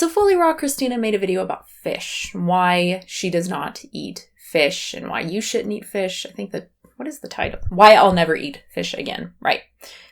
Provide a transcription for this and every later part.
So Fully Raw Christina made a video about fish, why she does not eat fish and why you shouldn't eat fish. I think what is the title? Why I'll never eat fish again, right?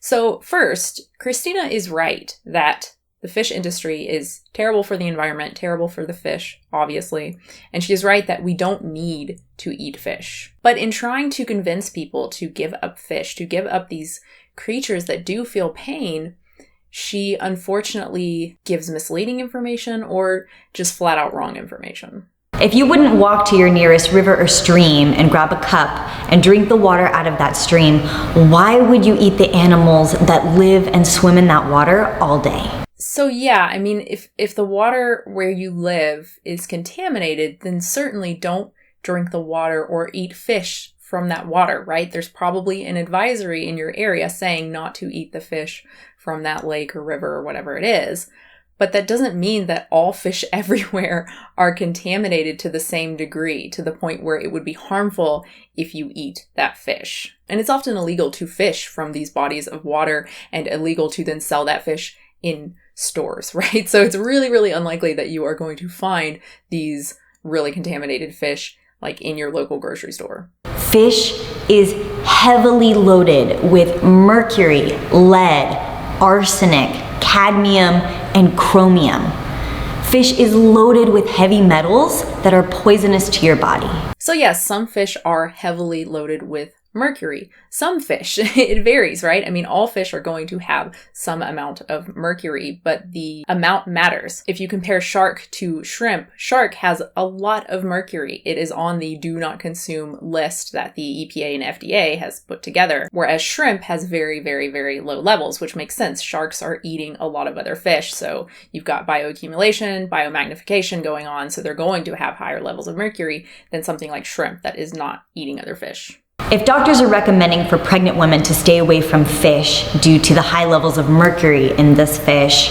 So first, Christina is right that the fish industry is terrible for the environment, terrible for the fish, obviously. And she is right that we don't need to eat fish. But in trying to convince people to give up fish, to give up these creatures that do feel pain, she unfortunately gives misleading information or just flat out wrong information. If you wouldn't walk to your nearest river or stream and grab a cup and drink the water out of that stream, why would you eat the animals that live and swim in that water all day? So yeah, I mean, if the water where you live is contaminated, then certainly don't drink the water or eat fish from that water, right? There's probably an advisory in your area saying not to eat the fish from that lake or river or whatever it is. But that doesn't mean that all fish everywhere are contaminated to the same degree, to the point where it would be harmful if you eat that fish. And it's often illegal to fish from these bodies of water and illegal to then sell that fish in stores, right? So it's really, really unlikely that you are going to find these really contaminated fish like in your local grocery store. Fish is heavily loaded with mercury, lead, arsenic, cadmium, and chromium. Fish is loaded with heavy metals that are poisonous to your body. So yes, some fish are heavily loaded with mercury. Some fish, it varies, right? I mean, all fish are going to have some amount of mercury, but the amount matters. If you compare shark to shrimp, shark has a lot of mercury. It is on the do not consume list that the EPA and FDA has put together, whereas shrimp has very, very, very low levels, which makes sense. Sharks are eating a lot of other fish, so you've got bioaccumulation, biomagnification going on, so they're going to have higher levels of mercury than something like shrimp that is not eating other fish. If doctors are recommending for pregnant women to stay away from fish due to the high levels of mercury in this fish,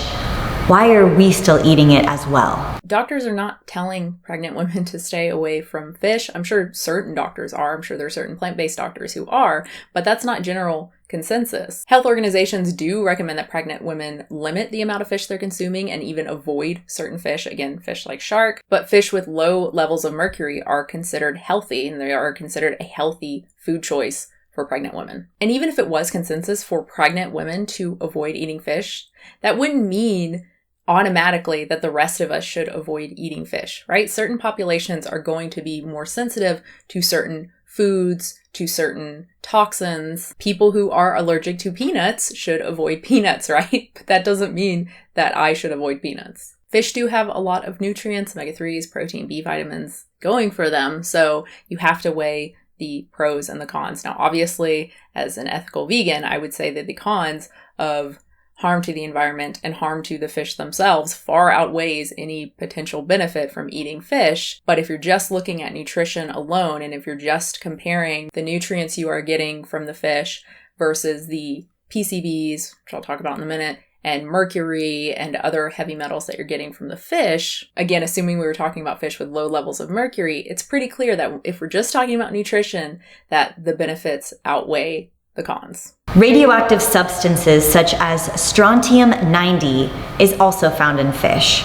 why are we still eating it as well? Doctors are not telling pregnant women to stay away from fish. I'm sure certain doctors are. I'm sure there are certain plant-based doctors who are, but that's not general consensus. Health organizations do recommend that pregnant women limit the amount of fish they're consuming and even avoid certain fish, again, fish like shark, but fish with low levels of mercury are considered healthy and they are considered a healthy food choice for pregnant women. And even if it was consensus for pregnant women to avoid eating fish, that wouldn't mean automatically that the rest of us should avoid eating fish, right? Certain populations are going to be more sensitive to certain foods, to certain toxins. People who are allergic to peanuts should avoid peanuts, right? But that doesn't mean that I should avoid peanuts. Fish do have a lot of nutrients, omega-3s, protein, B vitamins going for them, so you have to weigh the pros and the cons. Now, obviously, as an ethical vegan, I would say that the cons of harm to the environment and harm to the fish themselves far outweighs any potential benefit from eating fish. But if you're just looking at nutrition alone, and if you're just comparing the nutrients you are getting from the fish versus the PCBs, which I'll talk about in a minute, and mercury and other heavy metals that you're getting from the fish, again, assuming we were talking about fish with low levels of mercury, it's pretty clear that if we're just talking about nutrition, that the benefits outweigh the cons. Radioactive substances such as strontium-90 is also found in fish.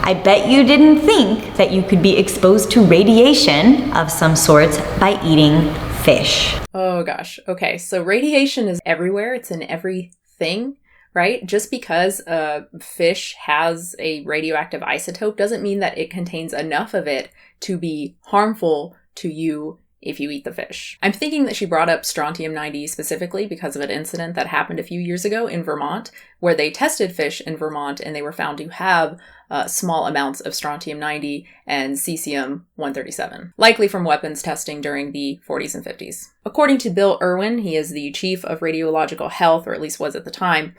I bet you didn't think that you could be exposed to radiation of some sorts by eating fish. Oh gosh. Okay, so radiation is everywhere. It's in everything, right? Just because a fish has a radioactive isotope doesn't mean that it contains enough of it to be harmful to you if you eat the fish. I'm thinking that she brought up strontium-90 specifically because of an incident that happened a few years ago in Vermont, where they tested fish in Vermont and they were found to have small amounts of strontium-90 and cesium-137, likely from weapons testing during the 40s and 50s. According to Bill Irwin, he is the chief of radiological health, or at least was at the time,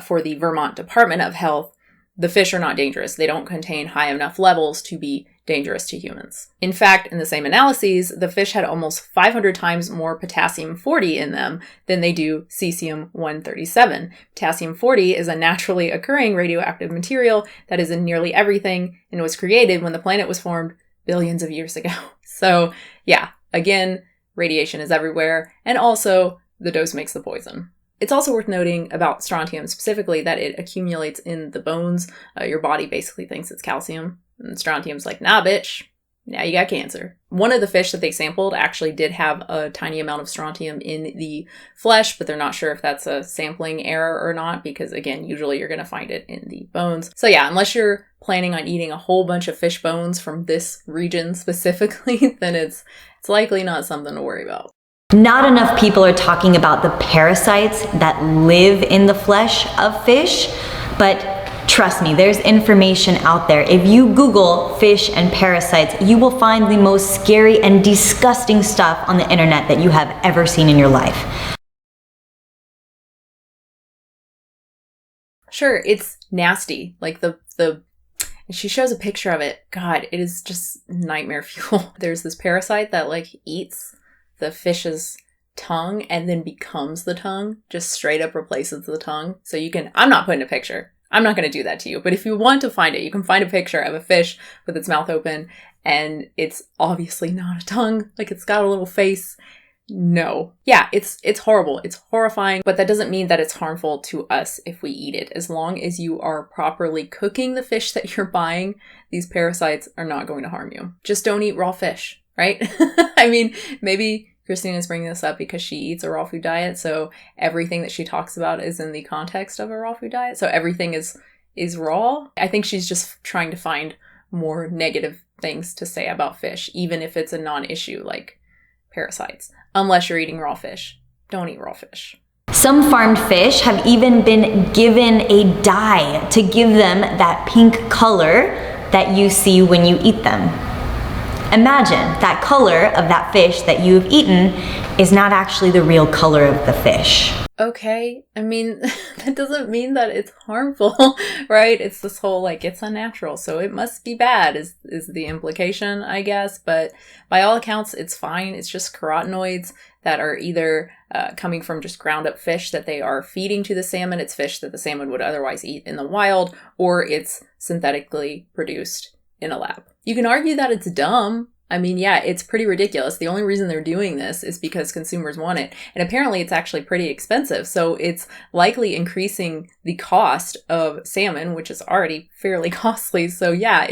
for the Vermont Department of Health. The fish are not dangerous. They don't contain high enough levels to be dangerous to humans. In fact, in the same analyses, the fish had almost 500 times more potassium-40 in them than they do cesium-137. Potassium-40 is a naturally occurring radioactive material that is in nearly everything and was created when the planet was formed billions of years ago. So yeah, again, radiation is everywhere, and also the dose makes the poison. It's also worth noting about strontium specifically that it accumulates in the bones. Your body basically thinks it's calcium. And strontium's like, nah, bitch. Now you got cancer. One of the fish that they sampled actually did have a tiny amount of strontium in the flesh, but they're not sure if that's a sampling error or not because, again, usually you're going to find it in the bones. So yeah, unless you're planning on eating a whole bunch of fish bones from this region specifically, then it's likely not something to worry about. Not enough people are talking about the parasites that live in the flesh of fish, but trust me, there's information out there. If you Google fish and parasites, you will find the most scary and disgusting stuff on the internet that you have ever seen in your life. Sure, it's nasty. Like she shows a picture of it. God, it is just nightmare fuel. There's this parasite that like eats the fish's tongue and then becomes the tongue, just straight up replaces the tongue. So you can, I'm not putting a picture. I'm not going to do that to you. But if you want to find it, you can find a picture of a fish with its mouth open and it's obviously not a tongue. Like it's got a little face. No. Yeah, it's horrible. It's horrifying, but that doesn't mean that it's harmful to us if we eat it. As long as you are properly cooking the fish that you're buying, these parasites are not going to harm you. Just don't eat raw fish, right? I mean, maybe Christina's bringing this up because she eats a raw food diet, so everything that she talks about is in the context of a raw food diet. So everything is raw. I think she's just trying to find more negative things to say about fish, even if it's a non-issue like parasites. Unless you're eating raw fish. Don't eat raw fish. Some farmed fish have even been given a dye to give them that pink color that you see when you eat them. Imagine that color of that fish that you've eaten is not actually the real color of the fish. Okay, I mean, that doesn't mean that it's harmful, right? It's this whole, like, it's unnatural, so it must be bad is the implication, I guess. But by all accounts, it's fine. It's just carotenoids that are either coming from just ground up fish that they are feeding to the salmon. It's fish that the salmon would otherwise eat in the wild, or it's synthetically produced in a lab. You can argue that it's dumb. I mean, yeah, it's pretty ridiculous. The only reason they're doing this is because consumers want it. And apparently it's actually pretty expensive. So it's likely increasing the cost of salmon, which is already fairly costly. So yeah,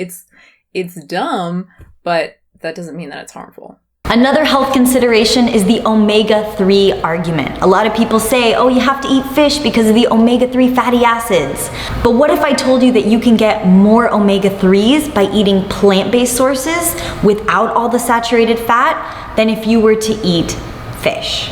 it's dumb, but that doesn't mean that it's harmful. Another health consideration is the omega-3 argument. A lot of people say, oh, you have to eat fish because of the omega-3 fatty acids. But what if I told you that you can get more omega-3s by eating plant-based sources without all the saturated fat than if you were to eat fish?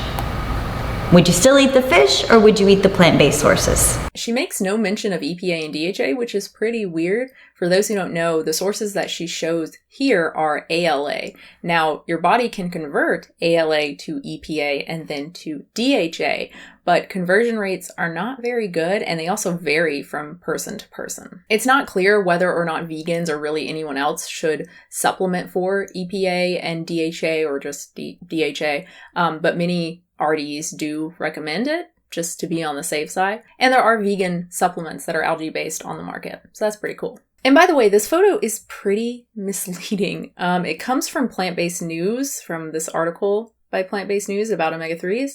Would you still eat the fish or would you eat the plant-based sources? She makes no mention of EPA and DHA, which is pretty weird. For those who don't know, the sources that she shows here are ALA. Now, your body can convert ALA to EPA and then to DHA, but conversion rates are not very good and they also vary from person to person. It's not clear whether or not vegans or really anyone else should supplement for EPA and DHA or just DHA, but many RDs do recommend it just to be on the safe side. And there are vegan supplements that are algae-based on the market. So that's pretty cool. And by the way, this photo is pretty misleading. It comes from Plant-Based News, from this article by Plant-Based News about omega-3s.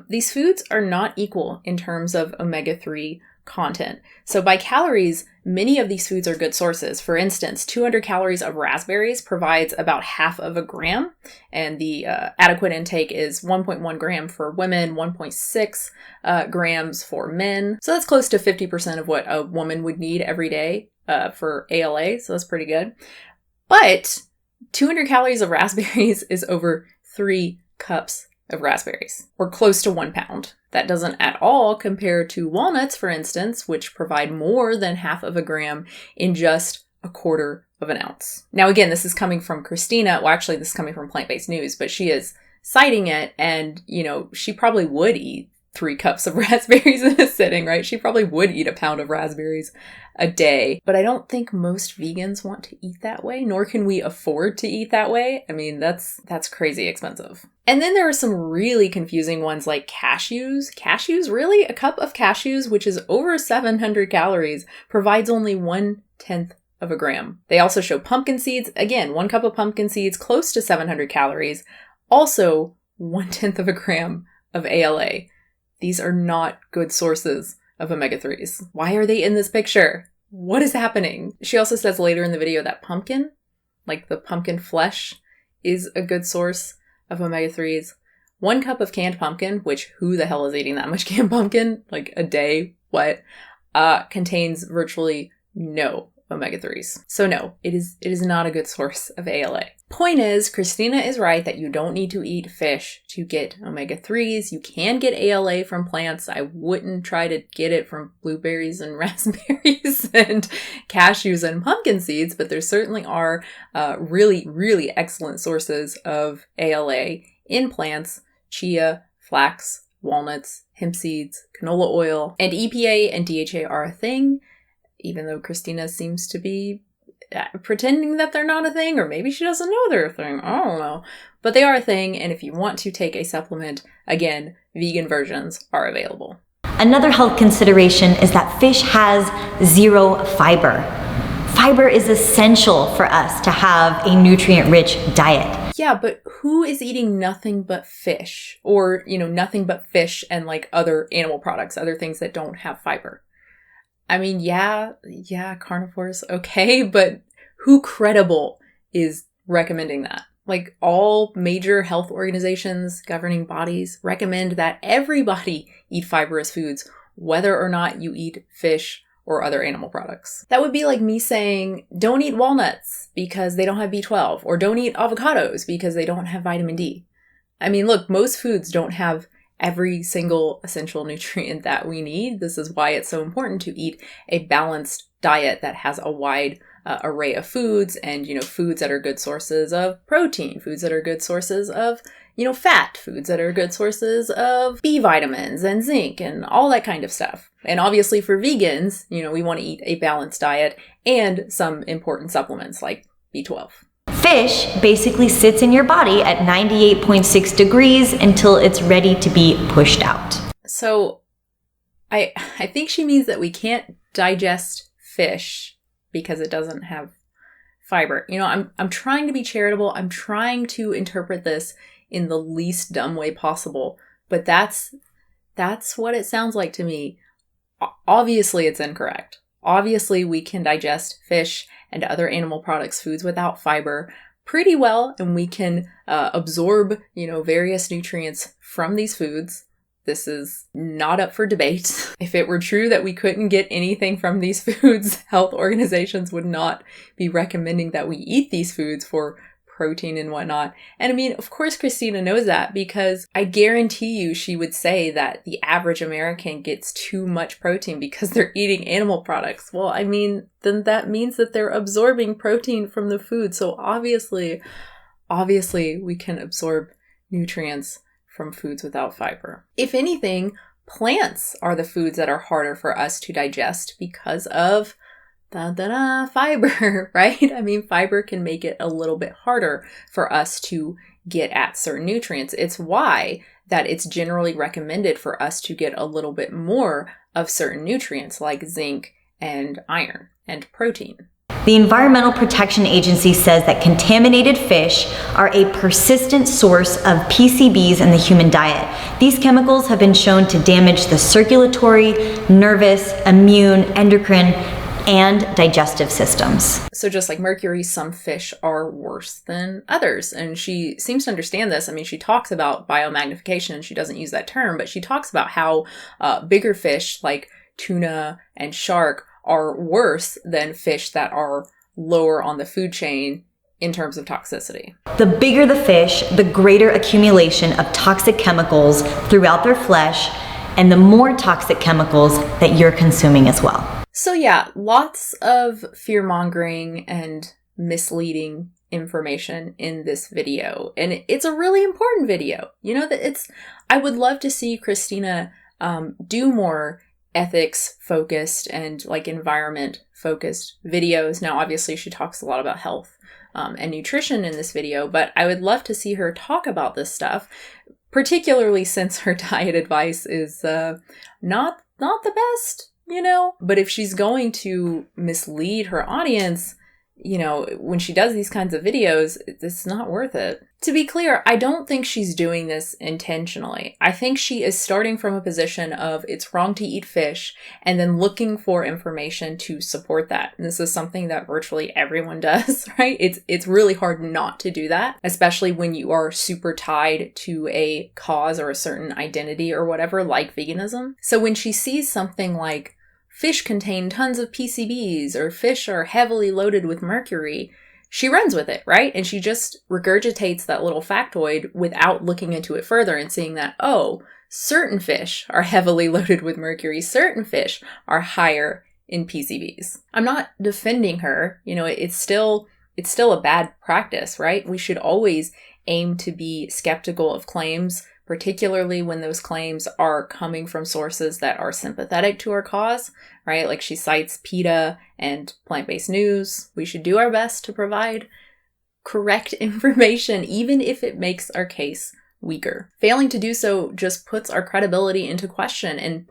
These foods are not equal in terms of omega-3 content. So by calories, many of these foods are good sources. For instance, 200 calories of raspberries provides about half of a gram, and the adequate intake is 1.1 gram for women, 1.6 grams for men. So that's close to 50% of what a woman would need every day for ALA, so that's pretty good. But 200 calories of raspberries is over 3 cups of raspberries, or close to 1 pound. That doesn't at all compare to walnuts, for instance, which provide more than half of a gram in just a quarter of an ounce. Now, again, this is coming from Christina. Well, actually, this is coming from Plant-Based News, but she is citing it, and, you know, she probably would eat 3 cups of raspberries in a sitting, right? She probably would eat a pound of raspberries a day, but I don't think most vegans want to eat that way, nor can we afford to eat that way. I mean, that's crazy expensive. And then there are some really confusing ones like cashews. Cashews, really? A cup of cashews, which is over 700 calories, provides only 1/10 of a gram. They also show pumpkin seeds. Again, 1 cup of pumpkin seeds, close to 700 calories, also 1/10 of a gram of ALA. These are not good sources of omega-3s. Why are they in this picture? What is happening? She also says later in the video that pumpkin, like the pumpkin flesh, is a good source of omega-3s. 1 cup of canned pumpkin, which who the hell is eating that much canned pumpkin? Like a day? What? Contains virtually no omega-3s. So no, it is not a good source of ALA. Point is, Christina is right that you don't need to eat fish to get omega-3s. You can get ALA from plants. I wouldn't try to get it from blueberries and raspberries and cashews and pumpkin seeds, but there certainly are really, really excellent sources of ALA in plants: chia, flax, walnuts, hemp seeds, canola oil, and EPA and DHA are a thing, even though Christina seems to be pretending that they're not a thing, or maybe she doesn't know they're a thing. I don't know. But they are a thing, and if you want to take a supplement, again, vegan versions are available. Another health consideration is that fish has 0 fiber. Fiber is essential for us to have a nutrient-rich diet. Yeah, but who is eating nothing but fish? Or, nothing but fish and like other animal products, other things that don't have fiber? I mean, yeah, carnivores, okay, but who credible is recommending that? Like, all major health organizations, governing bodies recommend that everybody eat fibrous foods, whether or not you eat fish or other animal products. That would be like me saying, don't eat walnuts because they don't have B12, or don't eat avocados because they don't have vitamin D. I mean, look, most foods don't have every single essential nutrient that we need. This is why it's so important to eat a balanced diet that has a wide array of foods, and, foods that are good sources of protein, foods that are good sources of, fat, foods that are good sources of B vitamins and zinc and all that kind of stuff. And obviously for vegans, we want to eat a balanced diet and some important supplements like B12. Fish basically sits in your body at 98.6 degrees until it's ready to be pushed out. So I think she means that we can't digest fish because it doesn't have fiber. I'm trying to be charitable. I'm trying to interpret this in the least dumb way possible, but that's what it sounds like to me. Obviously, it's incorrect. Obviously, we can digest fish and other animal products, foods without fiber, pretty well, and we can absorb, various nutrients from these foods. This is not up for debate. If it were true that we couldn't get anything from these foods, health organizations would not be recommending that we eat these foods for protein and whatnot. And I mean, of course, Christina knows that, because I guarantee you she would say that the average American gets too much protein because they're eating animal products. Well, I mean, then that means that they're absorbing protein from the food. So obviously we can absorb nutrients from foods without fiber. If anything, plants are the foods that are harder for us to digest because of fiber, right? I mean, fiber can make it a little bit harder for us to get at certain nutrients. It's why that it's generally recommended for us to get a little bit more of certain nutrients like zinc and iron and protein. The Environmental Protection Agency says that contaminated fish are a persistent source of PCBs in the human diet. These chemicals have been shown to damage the circulatory, nervous, immune, endocrine, and digestive systems. So just like mercury, some fish are worse than others. And she seems to understand this. I mean, she talks about biomagnification, and she doesn't use that term, but she talks about how bigger fish like tuna and shark are worse than fish that are lower on the food chain in terms of toxicity. The bigger the fish, the greater accumulation of toxic chemicals throughout their flesh, and the more toxic chemicals that you're consuming as well. So yeah, lots of fear-mongering and misleading information in this video. And it's a really important video. I would love to see Christina do more ethics-focused and like environment-focused videos. Now, obviously, she talks a lot about health and nutrition in this video, but I would love to see her talk about this stuff, particularly since her diet advice is not the best, But if she's going to mislead her audience, when she does these kinds of videos, it's not worth it. To be clear, I don't think she's doing this intentionally. I think she is starting from a position of it's wrong to eat fish and then looking for information to support that. And this is something that virtually everyone does, right? It's really hard not to do that, especially when you are super tied to a cause or a certain identity or whatever, like veganism. So when she sees something like fish contain tons of PCBs or fish are heavily loaded with mercury, she runs with it, right? And she just regurgitates that little factoid without looking into it further and seeing that, oh, certain fish are heavily loaded with mercury, certain fish are higher in PCBs. I'm not defending her. It's still a bad practice, right? We should always aim to be skeptical of claims, particularly when those claims are coming from sources that are sympathetic to our cause, right? Like she cites PETA and plant-based news. We should do our best to provide correct information, even if it makes our case weaker. Failing to do so just puts our credibility into question and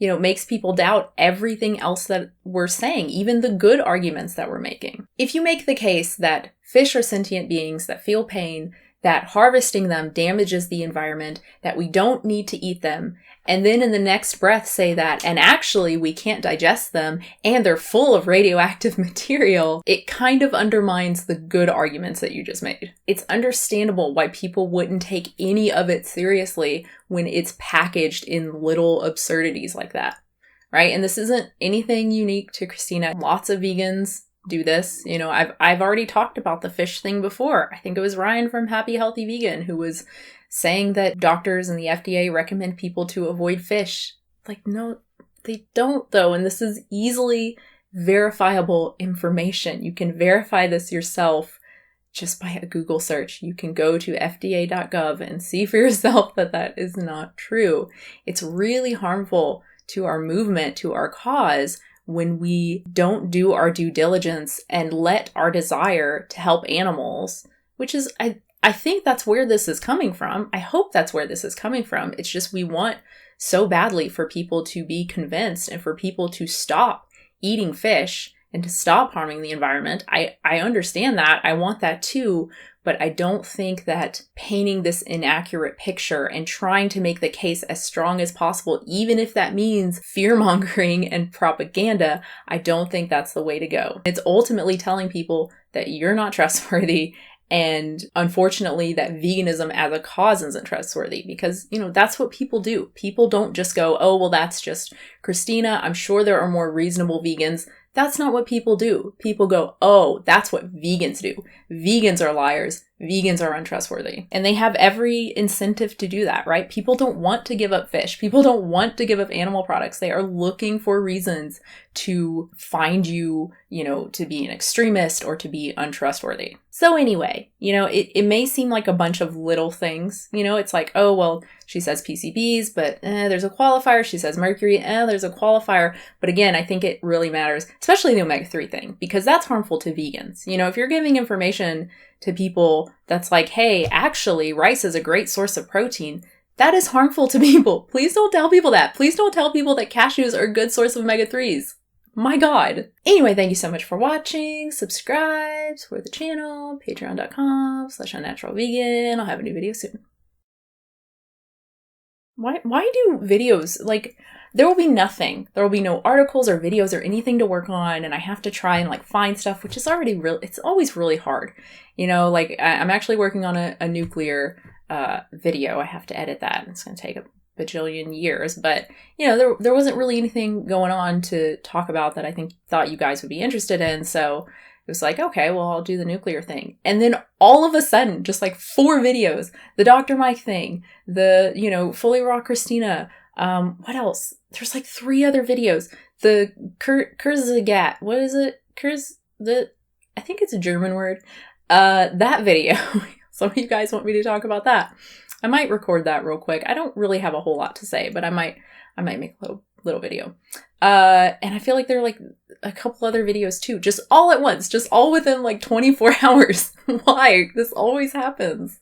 makes people doubt everything else that we're saying, even the good arguments that we're making. If you make the case that fish are sentient beings that feel pain, that harvesting them damages the environment, that we don't need to eat them, and then in the next breath say that, and actually we can't digest them, and they're full of radioactive material, it kind of undermines the good arguments that you just made. It's understandable why people wouldn't take any of it seriously when it's packaged in little absurdities like that, right? And this isn't anything unique to Christina. Lots of vegans do this. I've already talked about the fish thing before. I think it was Ryan from Happy Healthy Vegan who was saying that doctors and the FDA recommend people to avoid fish. Like, no, they don't though. And this is easily verifiable information. You can verify this yourself just by a Google search. You can go to fda.gov and see for yourself that that is not true. It's really harmful to our movement, to our cause, when we don't do our due diligence and let our desire to help animals, which is, I think that's where this is coming from. I hope that's where this is coming from. It's just we want so badly for people to be convinced and for people to stop eating fish and to stop harming the environment. I understand that. I want that too. But I don't think that painting this inaccurate picture and trying to make the case as strong as possible, even if that means fear-mongering and propaganda, I don't think that's the way to go. It's ultimately telling people that you're not trustworthy, and unfortunately that veganism as a cause isn't trustworthy, because, that's what people do. People don't just go, oh, well, that's just Christina. I'm sure there are more reasonable vegans. That's not what people do. People go, oh, that's what vegans do. Vegans are liars. Vegans are untrustworthy. And they have every incentive to do that, right? People don't want to give up fish. People don't want to give up animal products. They are looking for reasons to find you, to be an extremist or to be untrustworthy. So anyway, it may seem like a bunch of little things. It's like, oh, well, she says PCBs, but there's a qualifier. She says mercury, there's a qualifier. But again, I think it really matters, especially the omega-3 thing, because that's harmful to vegans. If you're giving information to people that's like, hey, actually, rice is a great source of protein, that is harmful to people. Please don't tell people that. Please don't tell people that cashews are a good source of omega-3s. My God. Anyway, thank you so much for watching. Subscribe, support the channel, patreon.com/unnaturalvegan. I'll have a new video soon. Why do videos, there will be nothing. There will be no articles or videos or anything to work on, and I have to try and find stuff, which is already it's always really hard. I'm actually working on a nuclear video. I have to edit that. It's going to take a bajillion years, but there wasn't really anything going on to talk about that I thought you guys would be interested in, so it was like, okay, well, I'll do the nuclear thing. And then all of a sudden, just 4 videos, the Dr. Mike thing, the, Fully Raw Christina, what else? There's 3 other videos. The Kurzagat, what is it? I think it's a German word. That video. Some of you guys want me to talk about that. I might record that real quick. I don't really have a whole lot to say, but I might make a little video. And I feel like there are a couple other videos too, just all at once, just all within 24 hours. Why? This always happens.